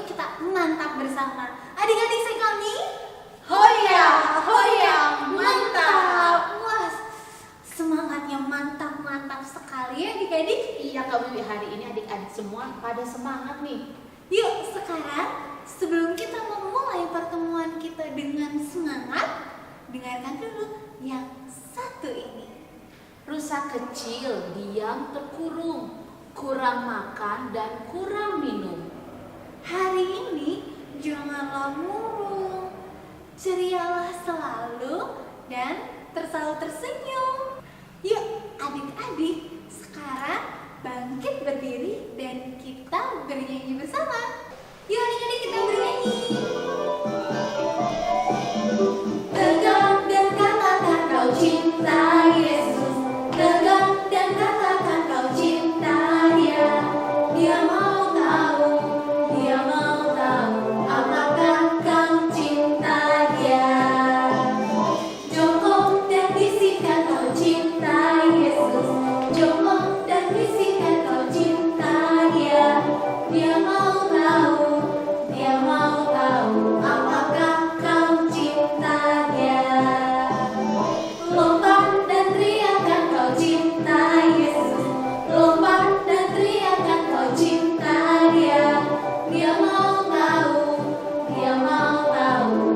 kita mantap bersama. Adik-adik saya kami, Hoya, hoya, mantap. Wah, semangatnya mantap sekali ya adik-adik. Iya Kak Wiwi, hari ini adik-adik semua pada semangat nih. Yuk sekarang sebelum kita memulai pertemuan kita dengan semangat, dengarkan dulu yang satu ini. Rusa kecil diam terkurung, kurang makan dan kurang minum. Hari ini janganlah murung, cerialah selalu dan selalu tersenyum. Yuk adik-adik, sekarang bangkit berdiri dan kita bernyanyi bersama. Yuk adik-adik, kita bernyanyi. Pegang dan katakan kau cinta Yesus. Pegang dan katakan kau cinta Dia. Dia mau tahu apakah kau cinta Dia. Jongkok dan bisikan kau cinta Yesus. Jongkok dan bisikan kau cinta Dia. Dia mau tahu apakah kau cinta Dia. Lompat dan teriakan kau cinta Yesus. Lompat dan teriakan kau cinta Dia. Dia mau tahu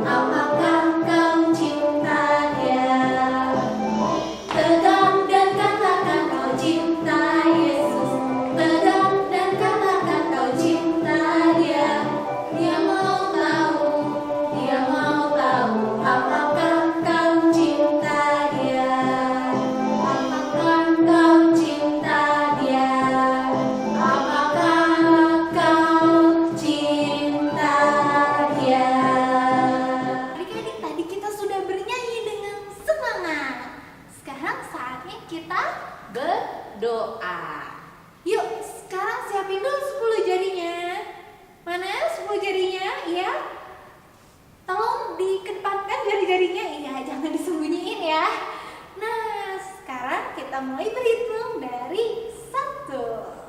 apakah kau cinta Dia. Pegang dan katakan kau cinta Yesus. Pegang dan katakan kau cinta Dia. Dia mau tahu apakah kau cinta Dia. Apakah kau cinta Dia. Apakah kau cinta Dia. Adik-adik, tadi kita sudah bernyanyi dengan semangat. Sekarang saatnya kita Berdoa. yuk, sekarang siapin dulu 10 jarinya. Mana 10 jarinya? Iya. Tolong dikedepankan jari-jarinya. Iya, jangan disembunyiin ya. Nah, sekarang kita mulai berhitung dari 1.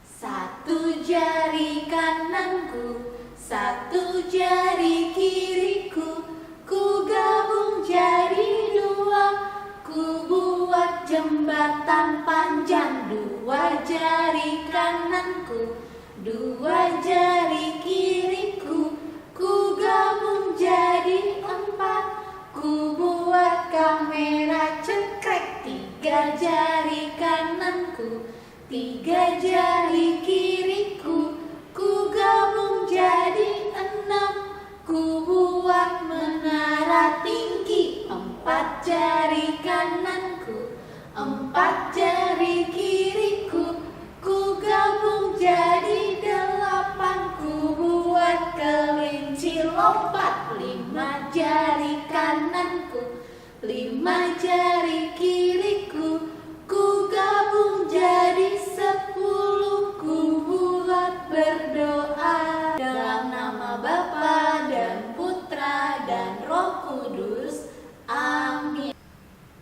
Satu jari kananku, satu jari kiriku, ku gabung jadi 2, ku buat jembatan panjang. 2 jari kananku, 2 jari kiriku, ku gabung jadi 4, ku buat kamera cekrek. 3 jari kananku, 3 jari kiriku, ku gabung jadi 6, ku buat menara tinggi. 4 jari kananku, 4 jari kiriku, ku gabung jadi 8, ku buat kelinci lompat. 5 jari kananku, 5 jari kiriku, ku gabung jadi 10, ku buat berdoa dalam nama Bapa dan Putra dan Roh Kudus. Amin.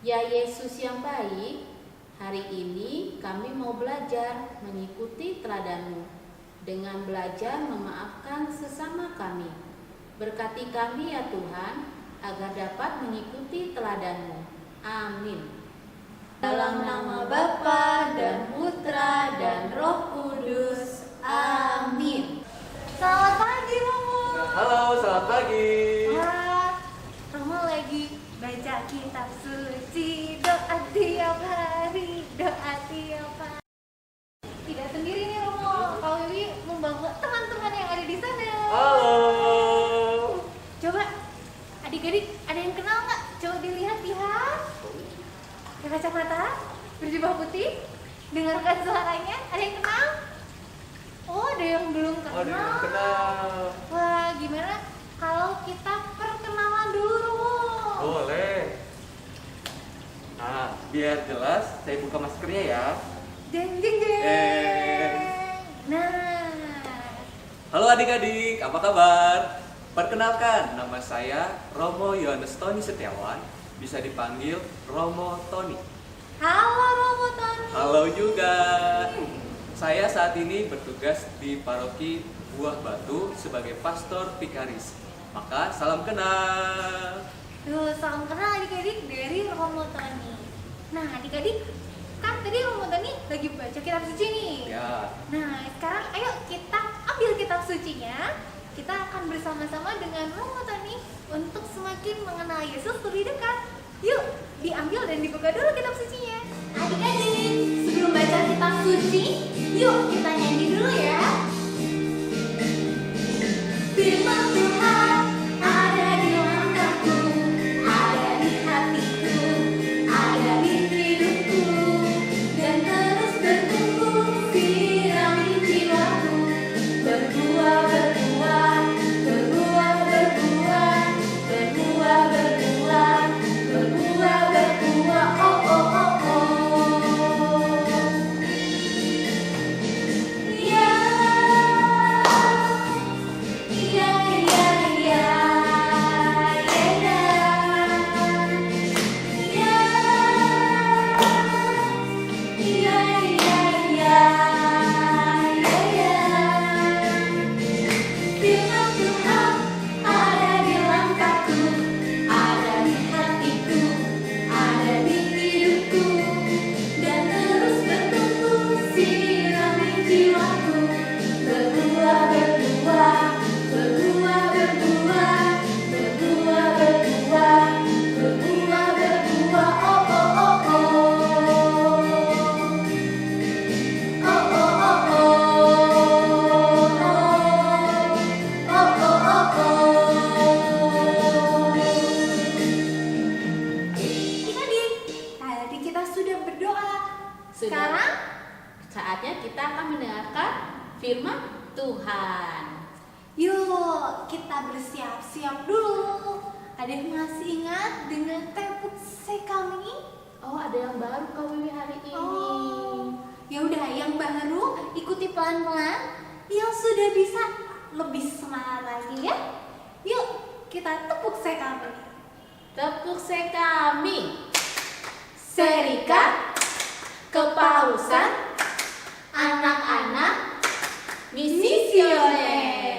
Ya Yesus yang baik, hari ini kami mau belajar mengikuti teladan-Mu dengan belajar memaafkan sesama kami. Berkati kami ya Tuhan, agar dapat mengikuti teladan-Mu. Amin. Dalam nama Bapa dan Putra dan Roh Kudus. Amin. Selamat pagi Romo. Halo, selamat pagi. Wah, Romo lagi baca kitab suci, doa tiap hari, doa tiap hari. Tidak sendiri nih Romo, Kak Wiwi membawa teman-teman yang ada di sana. Halo. Coba adik-adik, ada yang kenal nggak? Coba dilihat. Pakai kacamata, berjubah putih, dengarkan suaranya. Ada yang kenal? Oh, ada yang belum kenal. Oh, ada yang kenal. Wah, gimana kalau kita perkenalan dulu, Romo? Boleh. Nah, biar jelas, saya buka maskernya ya. Jeng jeng jeng. Nah, Halo adik-adik, apa kabar? Perkenalkan, nama saya Romo Yohanes Tony Setiawan, bisa dipanggil Romo Tony. halo Romo Tony. Halo juga. Saya saat ini bertugas di paroki Buah Batu sebagai pastor vikaris. Maka salam kenal. Salam kenal adik-adik dari Romo Tony. Nah adik-adik, kan tadi Romo Tony lagi baca kitab suci nih. Ya. Nah sekarang ayo kita ambil kitab sucinya. Kita akan bersama-sama dengan Romo Tony untuk semakin mengenal Yesus lebih dekat. Yuk, diambil dan dibuka dulu kitab sucinya. Adik-adik, sebelum baca kitab suci, yuk kita nyanyi dulu ya. Firman Tuhan ada di langkahku, ada di hatiku, ada di hidupku, dan terus bertumbuh sirami jiwaku. Berbuah, berbuah, berbuah, berbuah, berbuah, berbuah, berbuah, berbuah, oh oh oh oh. Ya, ya, ya, ya, ya, ya, ya, ya, ya, ya. Firman Tuhan ada di langkahku, ada di hatiku, ada di hidupku, dan terus bertumbuh sirami jiwaku. Berbuah, berbuah, berbuah, berbuah, berbuah, berbuah, berbuah, berbuah, oh oh oh oh. Oh oh oh oh. Oh oh oh oh. Adik-adik, tadi kita sudah berdoa. Sekarang Saatnya kita akan mendengarkan firman Tuhan. yuk kita bersiap-siap dulu. Ada yang masih ingat dengan tepuk sekami? Oh, ada yang baru Kak Wiwi hari ini. Oh, ya udah yang baru ikuti pelan-pelan. Yang sudah bisa lebih semangat lagi ya. Yuk kita tepuk sekami. Tepuk sekami. Serikat Kepausan Anak-anak Misioner.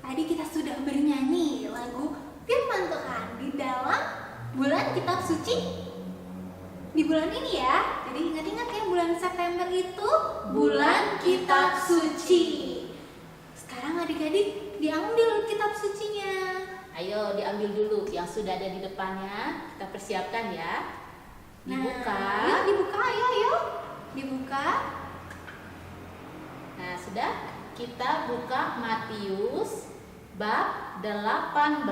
Tadi kita sudah bernyanyi lagu Firman Tuhan di dalam bulan kitab suci. Di bulan ini ya. Jadi ingat-ingat ya, bulan September itu bulan kitab suci. Sekarang adik-adik diambil kitab sucinya. Ayo diambil dulu yang sudah ada di depannya. Kita persiapkan ya. Dibuka. Nah, yuk dibuka, ayo. Dibuka. Nah, sudah kita buka Matius bab 18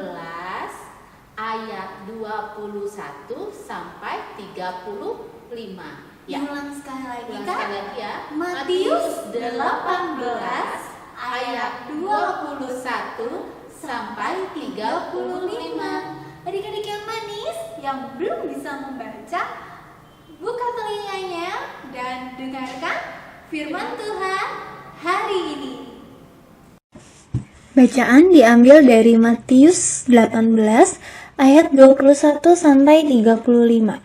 ayat 21 sampai 35. Ya. Ulang sekali lagi Ulang kan? sekali lagi ya. Matius 18 ayat 21 sampai 35. Adik-adik yang manis yang belum bisa membaca, buka telinganya dan dengarkan firman Tuhan hari ini. Bacaan diambil dari Matius 18 ayat 21 sampai 35.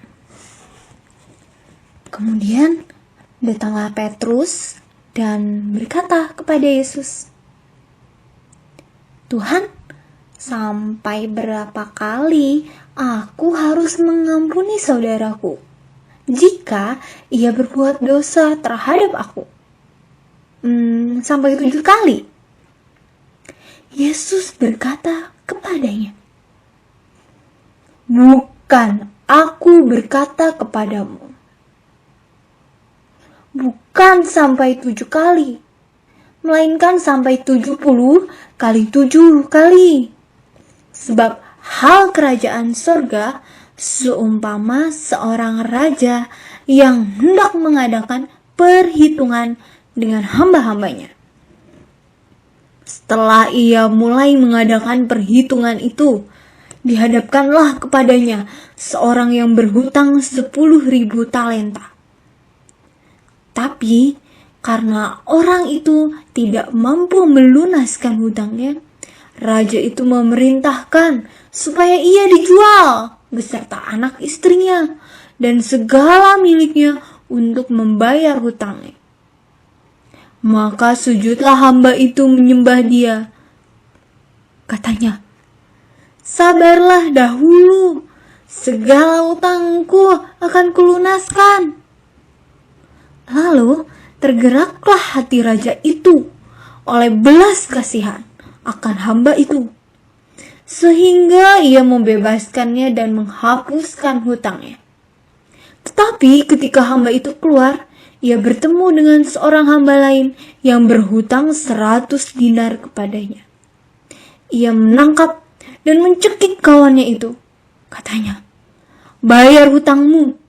Kemudian datanglah Petrus dan berkata kepada Yesus, "Tuhan, sampai berapa kali aku harus mengampuni saudaraku jika ia berbuat dosa terhadap aku? Sampai 7 kali?" Yesus berkata kepadanya, "Bukan, aku berkata kepadamu, bukan sampai 7 kali, melainkan sampai 70 kali 7 kali. Sebab hal kerajaan sorga seumpama seorang raja yang hendak mengadakan perhitungan dengan hamba-hambanya. Setelah ia mulai mengadakan perhitungan itu, dihadapkanlah kepadanya seorang yang berhutang 10.000 talenta. Tapi karena orang itu tidak mampu melunaskan hutangnya, raja itu memerintahkan supaya ia dijual beserta anak istrinya dan segala miliknya untuk membayar hutangnya. Maka sujudlah hamba itu menyembah dia. Katanya, sabarlah dahulu, segala utangku akan kulunaskan. Lalu tergeraklah hati raja itu oleh belas kasihan akan hamba itu, sehingga ia membebaskannya dan menghapuskan hutangnya. Tetapi ketika hamba itu keluar, ia bertemu dengan seorang hamba lain yang berhutang 100 dinar kepadanya. Ia menangkap dan mencekik kawannya itu. Katanya, bayar hutangmu.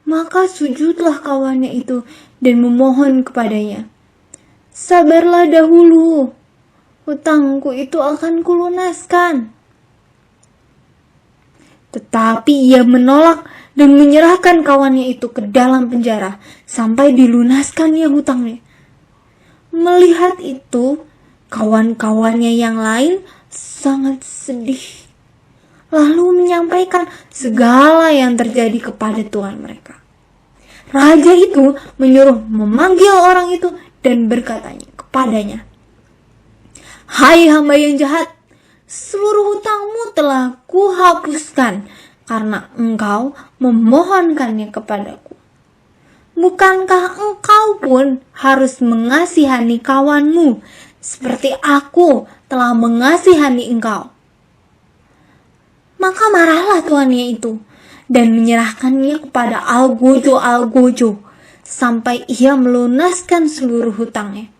Maka sujudlah kawannya itu dan memohon kepadanya, sabarlah dahulu, hutangku itu akan kulunaskan. Tetapi ia menolak dan menyerahkan kawannya itu ke dalam penjara sampai dilunaskannya hutangnya. Melihat itu, kawan-kawannya yang lain sangat sedih, lalu menyampaikan segala yang terjadi kepada tuan mereka. Raja itu menyuruh memanggil orang itu dan berkatanya kepadanya, hai hamba yang jahat, seluruh hutangmu telah kuhapuskan karena engkau memohonkannya kepadaku. Bukankah engkau pun harus mengasihani kawanmu seperti aku telah mengasihani engkau? Maka marahlah tuannya itu dan menyerahkannya kepada algojo sampai ia melunaskan seluruh hutangnya.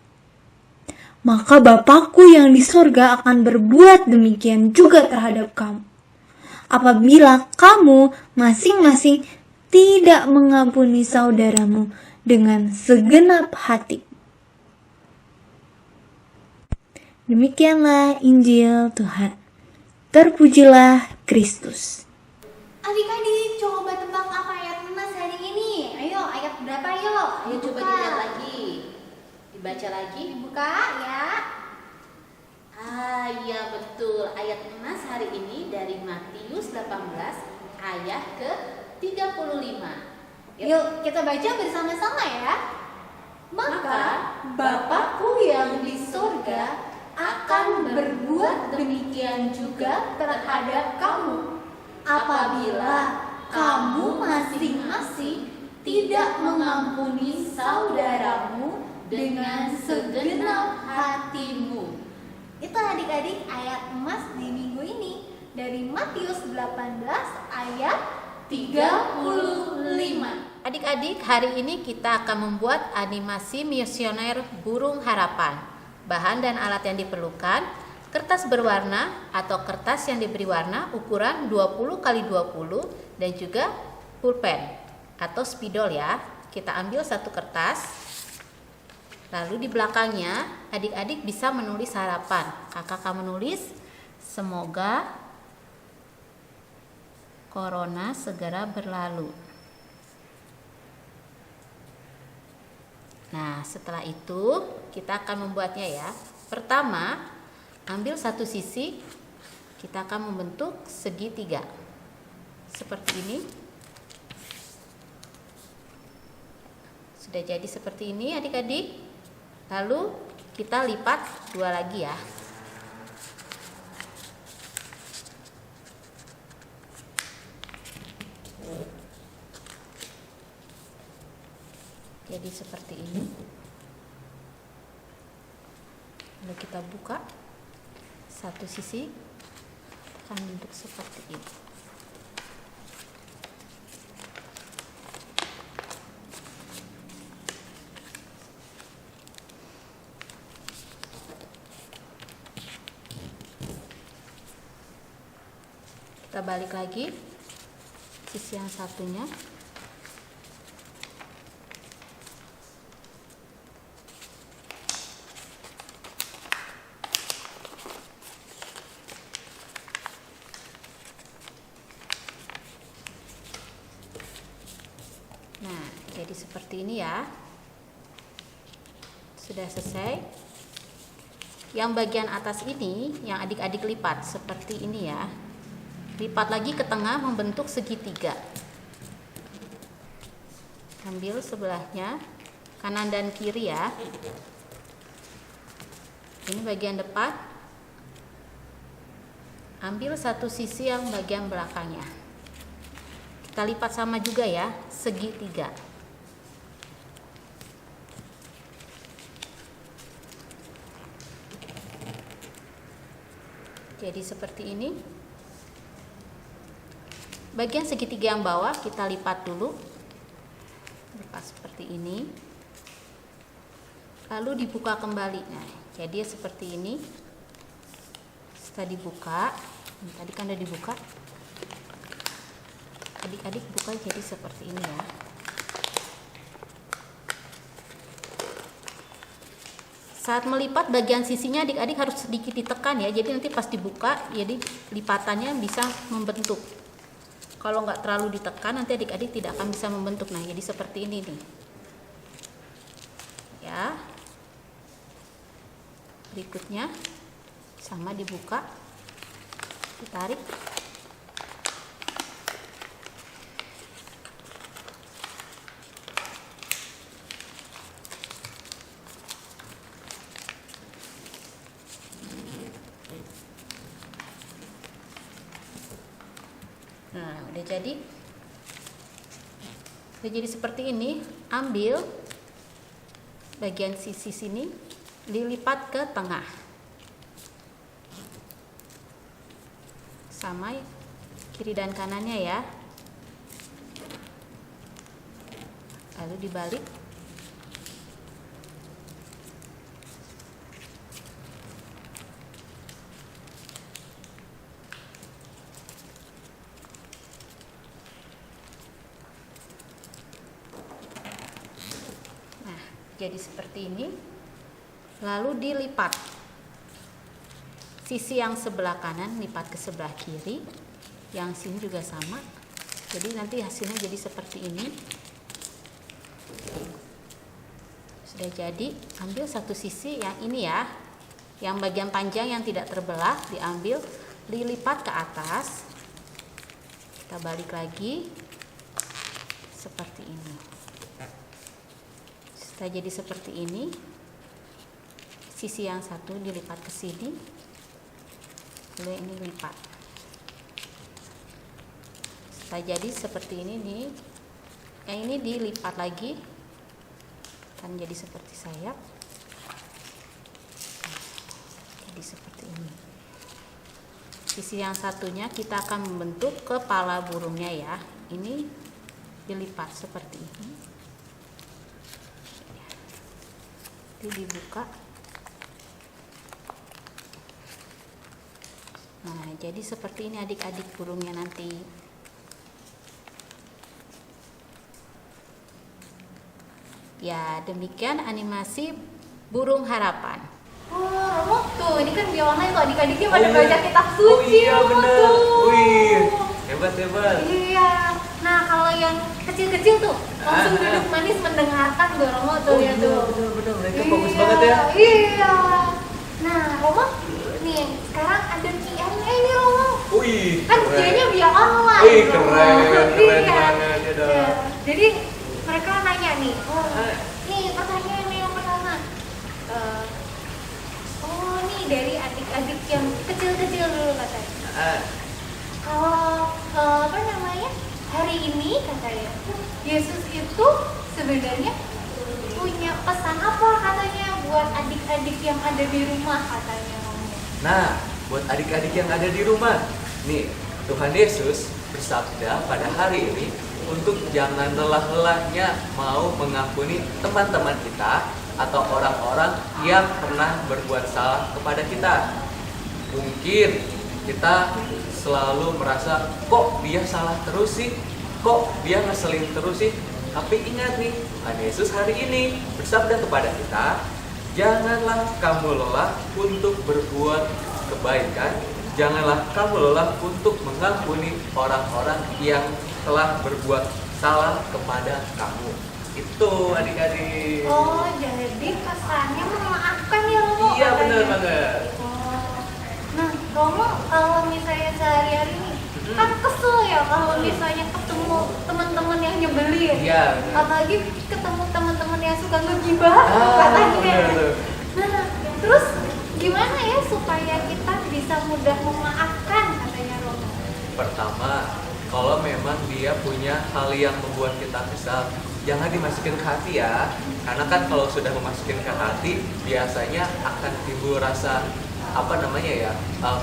Maka Bapakku yang di surga akan berbuat demikian juga terhadap kamu, apabila kamu masing-masing tidak mengampuni saudaramu dengan segenap hati. Demikianlah Injil Tuhan. Terpujilah Kristus. Adik-adik, coba tebak apa ayat emas hari ini? Ayo, ayat berapa yuk? Ayo coba dilihat lagi, dibaca lagi. Buka ya. Iya betul, ayat emas hari ini dari Matius 18 ayat ke 35. Yuk, kita baca bersama-sama ya. Maka Bapakku yang di surga akan berbuat demikian juga terhadap kamu, apabila kamu masing-masing tidak mengampuni saudaramu dengan segenap hatimu. Itu adik-adik ayat emas di minggu ini dari Matius 18 ayat 35. Adik-adik, hari ini kita akan membuat animasi misioner burung harapan. Bahan dan alat yang diperlukan, kertas berwarna atau kertas yang diberi warna ukuran 20x20 dan juga pulpen atau spidol ya. Kita ambil satu kertas, lalu di belakangnya adik-adik bisa menulis harapan. Kakak akan menulis, semoga corona segera berlalu. Nah, setelah itu kita akan membuatnya ya. Pertama, ambil satu sisi, kita akan membentuk segitiga. Seperti ini. Sudah jadi seperti ini adik-adik. Lalu kita lipat dua lagi ya. Jadi seperti ini. Lalu kita buka satu sisi, akan bentuk seperti ini. Kita balik lagi sisi yang satunya. Nah, jadi seperti ini ya. Sudah selesai. Yang bagian atas ini yang adik-adik lipat seperti ini ya. Lipat lagi ke tengah membentuk segitiga. Ambil sebelahnya, kanan dan kiri ya. Ini bagian depan. Ambil satu sisi yang bagian belakangnya. Kita lipat sama juga ya, segitiga. Jadi seperti ini. Bagian segitiga yang bawah kita lipat dulu. Lipat seperti ini. Lalu dibuka kembali. Nah, jadi seperti ini. Setelah dibuka, tadi kan udah dibuka. Adik-adik buka jadi seperti ini ya. Saat melipat bagian sisinya adik-adik harus sedikit ditekan ya. Jadi nanti pas dibuka, jadi lipatannya bisa membentuk. Kalau nggak terlalu ditekan, nanti adik-adik tidak akan bisa membentuk. Nah, jadi seperti ini nih. Ya. Berikutnya sama dibuka, ditarik. Nah, udah jadi. Udah jadi seperti ini. Ambil bagian sisi sini, dilipat ke tengah. Sama kiri dan kanannya ya. Lalu dibalik. Nah, jadi seperti ini. Lalu dilipat. Sisi yang sebelah kanan lipat ke sebelah kiri, yang sini juga sama. Jadi nanti hasilnya jadi seperti ini. Sudah jadi, ambil satu sisi yang ini ya, yang bagian panjang yang tidak terbelah diambil, dilipat ke atas. Kita balik lagi seperti ini. Sudah jadi seperti ini. Sisi yang satu dilipat ke sini. Lalu ini lipat. Setelah jadi seperti ini nih, yang ini dilipat lagi, kan jadi seperti sayap. Jadi seperti ini. Sisi yang satunya kita akan membentuk kepala burungnya ya. Ini dilipat seperti ini. Ini dibuka. Nah, jadi seperti ini adik-adik burungnya nanti. Ya, demikian animasi burung harapan. Wah, Romo, tuh ini kan biola itu adik-adiknya pada belajar kitab suci. Oh iya bener. Wih, hebat. Iya. Nah, kalau yang kecil-kecil tuh langsung duduk manis mendengarkan tuh Romo tuh ya tuh. Bener. Mereka fokus banget ya. Iya. Nah, Romo, nih sekarang ada QR-nya ini Romo. Wih, Kan QR-nya biar online. Wih, Romo. keren Iya. banget ya dong. Iya. Jadi mereka nanya nih, nih pertanyaan yang pertama. Nih dari adik-adik yang kecil-kecil dulu katanya. Kalau apa namanya, hari ini katanya Yesus itu sebenarnya punya pesan apa katanya buat adik-adik yang ada di rumah katanya. Nah, buat adik-adik yang ada di rumah, nih Tuhan Yesus bersabda pada hari ini untuk jangan lelah-lelahnya mau mengampuni teman-teman kita atau orang-orang yang pernah berbuat salah kepada kita. Mungkin kita selalu merasa, kok dia salah terus sih, kok dia ngeselin terus sih. Tapi ingat nih, Tuhan Yesus hari ini bersabda kepada kita, janganlah kamu lelah untuk berbuat kebaikan, janganlah kamu lelah untuk mengampuni orang-orang yang telah berbuat salah kepada kamu. Itu adik-adik. Oh, jadi pesannya memaafkan ya Romo? Iya, katanya. bener banget. Oh. Nah, Romo kalau misalnya sehari-hari nih, kan kesel ya kalau misalnya ketemu teman-teman yang nyebelin. Iya, bener. Apalagi ketemu teman-teman teman yang suka ngegibah Ah, katanya. bener. Nah, terus gimana ya supaya kita bisa mudah memaafkan katanya Romo? Pertama, kalau memang dia punya hal yang membuat kita kesal, jangan dimasukin ke hati ya. Karena kan kalau sudah memasukin ke hati, biasanya akan timbul rasa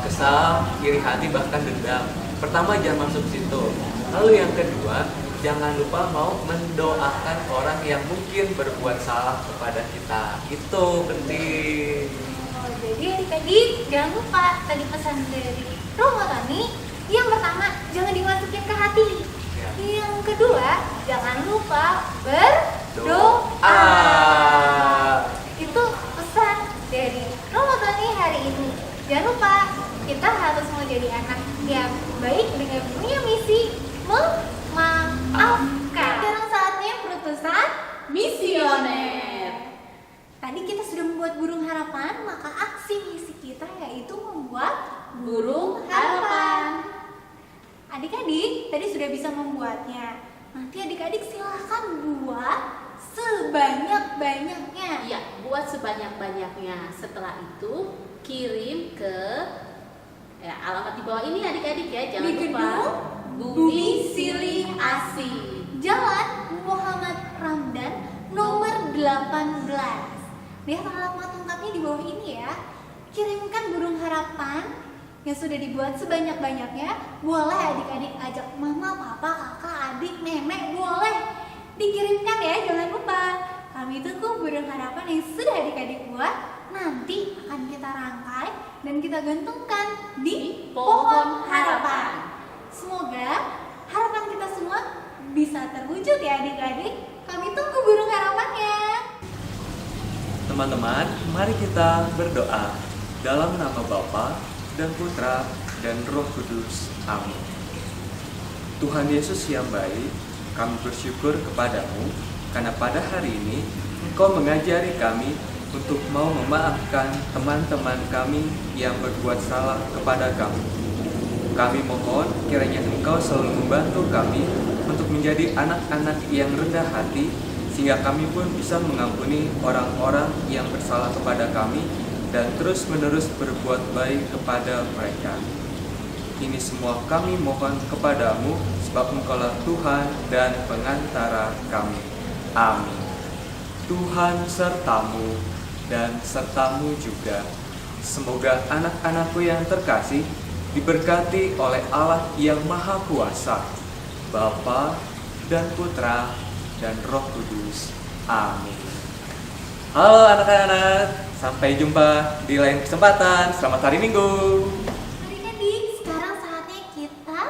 kesal, iri hati, bahkan dendam. Pertama, jangan masuk situ. Lalu yang kedua, jangan lupa mau mendoakan orang yang mungkin berbuat salah kepada kita. Itu penting. Oh, jadi adik-adik jangan lupa tadi pesan dari Romo Tani. Yang pertama, jangan dimasukin ke hati. Ya. Yang kedua, jangan lupa berdoa. Itu pesan dari Romo Tani hari ini. Jangan lupa, kita harus mau jadi anak yang baik dengan punya misi memaafkan. Sekarang saatnya perutusan Misioner. Tadi kita sudah membuat burung harapan, maka aksi misi kita yaitu membuat Burung harapan. Adik-adik tadi sudah bisa membuatnya. Nanti adik-adik silahkan buat sebanyak-banyaknya. Iya, buat sebanyak-banyaknya. Setelah itu kirim ke alamat di bawah ini adik-adik ya. Jangan Di lupa gedung Bumi Silih Asi. Jalan Muhammad Ramdan nomor 18. Lihat alamat lengkapnya di bawah ini ya. Kirimkan burung harapan yang sudah dibuat sebanyak-banyaknya. Boleh adik-adik ajak mama, papa, kakak, adik, nenek, boleh dikirimkan ya, jangan lupa. Kami tunggu burung harapan yang sudah adik-adik buat. Nanti akan kita rangkai dan kita gantungkan di pohon harapan. Semoga harapan kita semua bisa terwujud ya adik-adik. Kami tunggu burung harapannya. Teman-teman, mari kita berdoa dalam nama Bapa dan Putra dan Roh Kudus. Amin. Tuhan Yesus yang baik, kami bersyukur kepadamu karena pada hari ini Engkau mengajari kami untuk mau memaafkan teman-teman kami yang berbuat salah kepada kami. Kami mohon kiranya Engkau selalu membantu kami untuk menjadi anak-anak yang rendah hati, sehingga kami pun bisa mengampuni orang-orang yang bersalah kepada kami dan terus-menerus berbuat baik kepada mereka. Ini semua kami mohon kepadamu, sebab Engkaulah Tuhan dan pengantara kami. Amin. Tuhan sertamu dan sertamu juga. Semoga anak-anakku yang terkasih diberkati oleh Allah yang Maha Kuasa, Bapa dan Putra dan Roh Kudus. Amin. Halo anak-anak, sampai jumpa di lain kesempatan. Selamat hari Minggu. Adik-adik, sekarang saatnya kita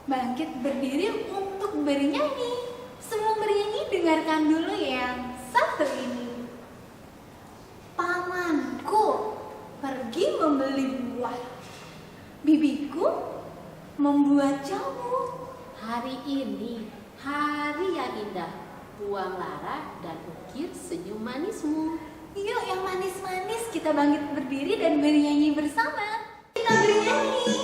bangkit berdiri untuk bernyanyi. Sebelum bernyanyi, dengarkan dulu yang satu ini. Pamanku pergi membeli buah, bibiku membuat jamu. Hari ini hari yang indah. Buang lara dan ukir senyum manismu. Yuk yang manis-manis kita bangkit berdiri dan bernyanyi bersama. Kita bernyanyi.